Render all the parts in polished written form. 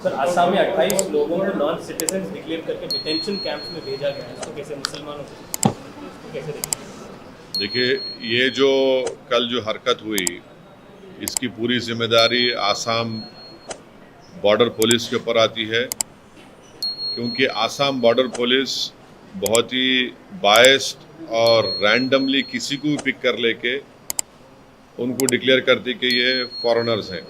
Sir Assam में 28 लोगों को नॉन सिटीजन डिक्लेयर करके डिटेंशन कैंप्स में भेजा गया है, इसको कैसे मुसलमानों को कैसे देखें? देखिए, ये जो कल जो हरकत हुई, इसकी पूरी जिम्मेदारी आसाम बॉर्डर पुलिस के ऊपर आती है, क्योंकि आसाम बॉर्डर पुलिस बहुत ही बायस्ड और रैंडमली किसी को भी पिक कर लेके उनको डिक्लेयर करती कि ये फॉरेनर्स हैं,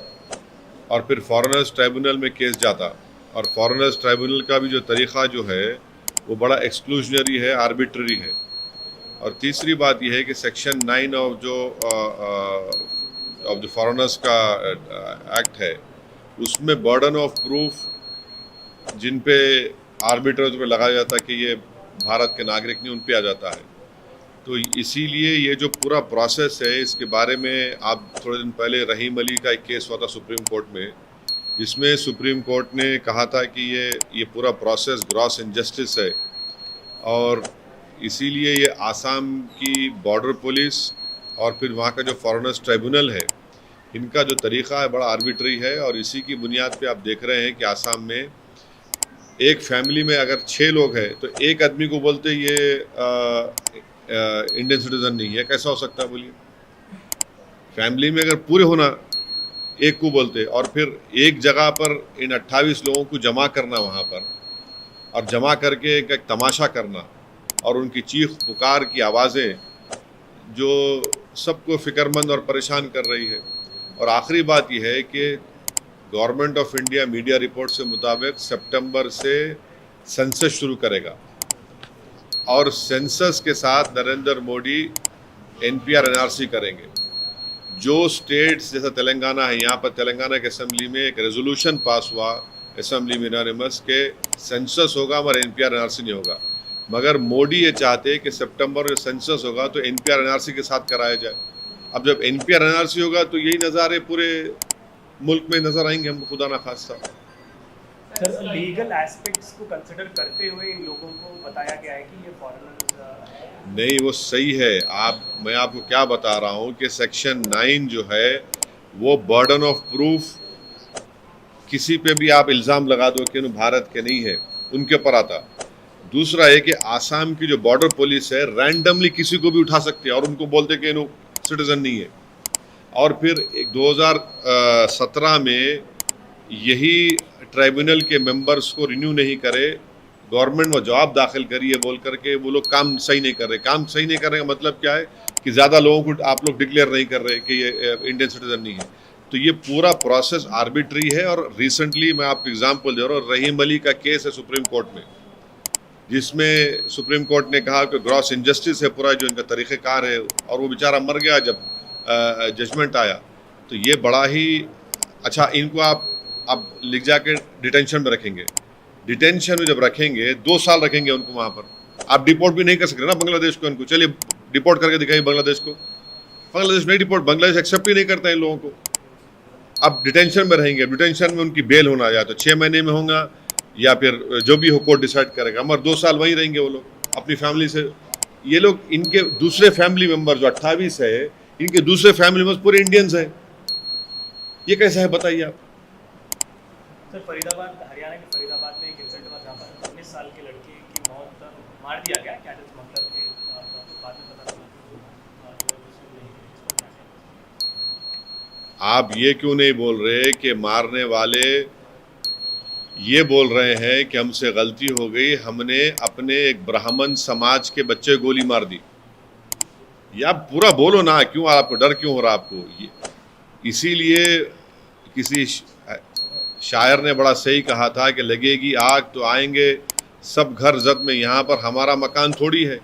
और फिर फॉरेनर्स ट्राइब्यूनल में केस जाता। और फॉरेनर्स ट्राइब्यूनल का भी जो तरीक़ा जो है वो बड़ा एक्सक्लूजनरी है, आर्बिट्ररी है। और तीसरी बात यह है कि सेक्शन 9 ऑफ जो फॉरेनर्स का एक्ट है, उसमें बर्डन ऑफ प्रूफ जिन पे आर्बिट्रर्स पे लगाया जाता है कि ये भारत के नागरिक नहीं, उन पे आ जाता है। तो इसीलिए ये जो पूरा प्रोसेस है, इसके बारे में आप थोड़े दिन पहले रहीम अली का एक केस हुआ था सुप्रीम कोर्ट में, जिसमें सुप्रीम कोर्ट ने कहा था कि ये पूरा प्रोसेस ग्रॉस इनजस्टिस है, और इसीलिए ये आसाम की बॉर्डर पुलिस और फिर वहाँ का जो फॉरेनर्स ट्राइब्यूनल है, इनका जो तरीक़ा है बड़ा आर्बिट्री है। और इसी की बुनियाद पे आप देख रहे हैं कि आसाम में एक फैमिली में अगर 6 लोग हैं तो एक आदमी को बोलते ये इंडियन सिटीज़न नहीं है। कैसा हो सकता है बोलिए? फैमिली में अगर पूरे होना, एक को बोलते, और फिर एक जगह पर इन 28 लोगों को जमा करना वहाँ पर, और जमा करके एक तमाशा करना, और उनकी चीख पुकार की आवाज़ें जो सबको फ़िक्रमंद और परेशान कर रही है। और आखिरी बात यह है कि government of India media report से मुताबिक सितंबर से सेंसस शुरू करेगा, और सेंसस के साथ नरेंद्र मोदी NPR NRC करेंगे। जो स्टेट्स जैसा तेलंगाना है, यहाँ पर तेलंगाना की असेंबली में एक रेजोल्यूशन पास हुआ असेंबली में यूनानिमस के सेंसस होगा मगर NPR NRC नहीं होगा। मगर मोदी ये चाहते हैं कि सितंबर में सेंसस होगा तो NPR NRC के साथ कराया जाए। अब जब NPR NRC होगा तो यही नज़ारे पूरे मुल्क में नज़र आएंगे हमको, खुदा ना खास्ता। सर लीगल एस्पेक्ट्स को कंसिडर करते हुए इन लोगों को बताया गया है कि ये फॉरेनर्स नहीं, वो सही है। मैं आपको क्या बता रहा हूँ कि सेक्शन 9 जो है वो बर्डन ऑफ प्रूफ, किसी पे भी आप इल्ज़ाम लगा दो कि भारत के नहीं है, उनके ऊपर आता। दूसरा है कि आसाम की जो बॉर्डर पुलिस है रैंडमली किसी को भी उठा सकती है और उनको बोलते कि सिटीजन नहीं है। और फिर 2017 में यही ट्राइब्यूनल के मेंबर्स को रिन्यू नहीं करे, गवर्नमेंट में जवाब दाखिल करी है बोल करके वो लोग काम सही नहीं कर रहे। काम सही नहीं कर रहे का मतलब क्या है कि ज़्यादा लोगों को आप लोग डिक्लेयर नहीं कर रहे कि ये इंडियन सिटीजन नहीं है। तो ये पूरा प्रोसेस आर्बिट्री है। और रिसेंटली मैं आपको एग्जांपल दे रहा हूँ, रहीम अली का केस है सुप्रीम कोर्ट में, जिसमें सुप्रीम कोर्ट ने कहा कि ग्रॉस इनजस्टिस है पूरा जो इनका तरीक़ेकार है, और वो बेचारा मर गया जब जजमेंट आया। तो ये बड़ा ही अच्छा, इनको आप लिख जाके डिटेंशन में रखेंगे। डिटेंशन में जब रखेंगे 2 साल रखेंगे उनको वहाँ पर, आप डिपोर्ट भी नहीं कर सकते ना बांग्लादेश को। उनको चलिए डिपोर्ट करके दिखाइए बांग्लादेश को, बांग्लादेश नहीं डिपोर्ट, बांग्लादेश एक्सेप्ट ही नहीं करता इन लोगों को। अब डिटेंशन में रहेंगे, डिटेंशन में उनकी बेल होना या तो 6 महीने में होगा या फिर जो भी हो कोर्ट डिसाइड करेगा, मगर 2 साल वहीं रहेंगे वो लोग अपनी फैमिली से। ये लोग, इनके दूसरे फैमिली मेम्बर जो 28 है, इनके दूसरे फैमिली मेम्बर्स पूरे इंडियंस हैं। ये कैसा है बताइए आप? सर फरीदाबाद, हरियाणा के फरीदाबाद में एक इंसिडेंट हुआ जहाँ पर 19 साल के लड़के की मौत मार दिया गया कैटल स्मगलर के बाद में पता चला। आप ये क्यों नहीं बोल रहे कि मारने वाले ये बोल रहे हैं कि हमसे गलती हो गई, हमने अपने एक ब्राह्मण समाज के बच्चे गोली मार दी? या पूरा बोलो ना, क्यों आपको डर क्यों हो रहा आपको? इसीलिए किसी शायर ने बड़ा सही कहा था कि लगेगी आग तो आएंगे सब घर जद में, यहाँ पर हमारा मकान थोड़ी है।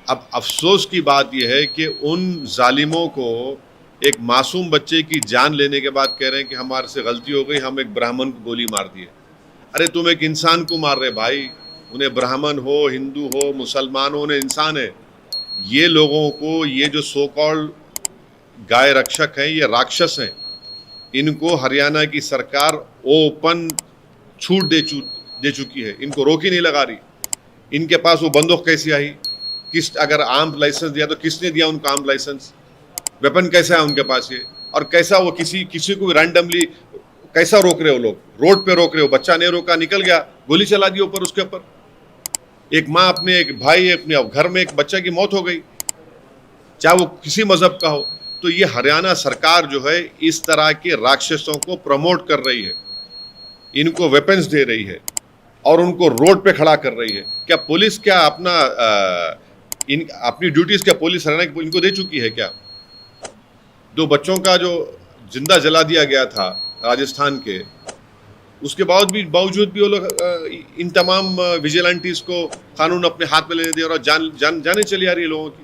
अब अफसोस की बात यह है कि उन जालिमों को एक मासूम बच्चे की जान लेने के बाद कह रहे हैं कि हमारे से गलती हो गई, हम एक ब्राह्मण को गोली मार दिए। अरे तुम एक इंसान को मार रहे भाई, उन्हें ब्राह्मण हो, हिंदू हो, मुसलमान हो, उन्हें इंसान है। ये लोगों को, ये जो सो कॉल्ड गाय रक्षक हैं, ये राक्षस हैं। इनको हरियाणा की सरकार ओपन छूट दे चुकी है, इनको रोक ही नहीं लगा रही। इनके पास वो बंदूक कैसी आई? अगर आर्म लाइसेंस दिया तो किसने दिया उनको आर्म लाइसेंस? वेपन कैसा है उनके पास ये? और कैसा वो किसी को रैंडमली कैसा रोक रहे हो लोग? रोड पे रोक रहे हो, बच्चा नहीं रोका, निकल गया, गोली चला दी ऊपर उसके ऊपर। एक माँ अपने एक भाई अपने घर में एक बच्चे की मौत हो गई, चाहे वो किसी मजहब का हो। तो ये हरियाणा सरकार जो है इस तरह के राक्षसों को प्रमोट कर रही है, इनको वेपन्स दे रही है और उनको रोड पे खड़ा कर रही है। क्या पुलिस क्या अपनी ड्यूटीज क्या पुलिस हरियाणा की इनको दे चुकी है क्या? 2 बच्चों का जो जिंदा जला दिया गया था राजस्थान के, उसके बावजूद भी वो लोग इन तमाम विजिलेंटीज को कानून अपने हाथ में ले दिया और जाने चली आ रही है लोगों की।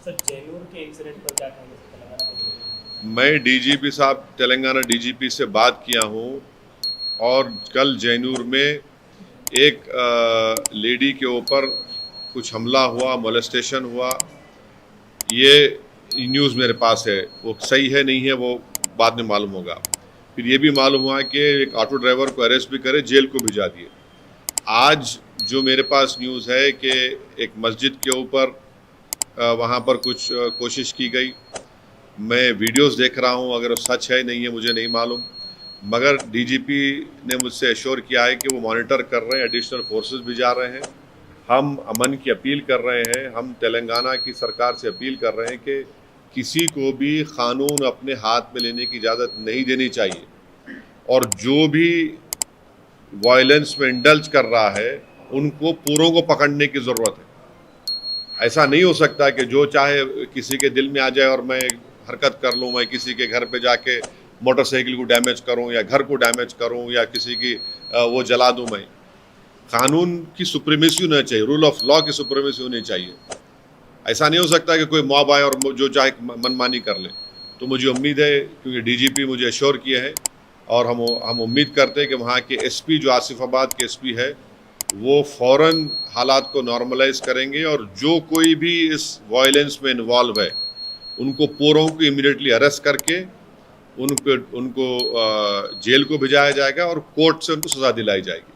सर जयनूर के इंसिडेंट पर क्या कहेंगे तेलंगाना के? मैं डीजीपी साहब तेलंगाना डीजीपी से बात किया हूँ और कल जयनूर में एक लेडी के ऊपर कुछ हमला हुआ, मोलेस्टेशन हुआ। ये न्यूज़ मेरे पास है, वो सही है नहीं है वो बाद में मालूम होगा। फिर ये भी मालूम हुआ कि एक ऑटो ड्राइवर को अरेस्ट भी करे, जेल को भिजा दिए। आज जो मेरे पास न्यूज़ है कि एक मस्जिद के ऊपर वहाँ पर कुछ कोशिश की गई। मैं वीडियोस देख रहा हूँ, अगर वो सच है नहीं है मुझे नहीं मालूम, मगर डीजीपी ने मुझसे एश्योर किया है कि वो मॉनिटर कर रहे हैं, एडिशनल फोर्सेस भी जा रहे हैं। हम अमन की अपील कर रहे हैं, हम तेलंगाना की सरकार से अपील कर रहे हैं कि किसी को भी कानून अपने हाथ में लेने की इजाज़त नहीं देनी चाहिए और जो भी वायलेंस में इंडल्ज कर रहा है उनको पूरों को पकड़ने की ज़रूरत है। ऐसा नहीं हो सकता कि जो चाहे किसी के दिल में आ जाए और मैं हरकत कर लूँ, मैं किसी के घर पे जाके मोटरसाइकिल को डैमेज करूँ या घर को डैमेज करूँ या किसी की वो जला दूँ। मैं कानून की सुप्रीमेसी होना चाहिए, रूल ऑफ लॉ की सुप्रीमेसी होनी चाहिए। ऐसा नहीं हो सकता कि कोई मॉब आए और जो चाहे मनमानी कर ले। तो मुझे उम्मीद है, क्योंकि डीजीपी मुझे एश्योर किए हैं और हम उम्मीद करते हैं कि वहाँ के एसपी जो आसिफाबाद के एसपी है वो फ़ौरन हालात को नॉर्मलाइज करेंगे और जो कोई भी इस वायलेंस में इन्वॉल्व है उनको पूरों को इमीडिएटली अरेस्ट करके उनको जेल को भिजाया जाएगा और कोर्ट से उनको सज़ा दिलाई जाएगी।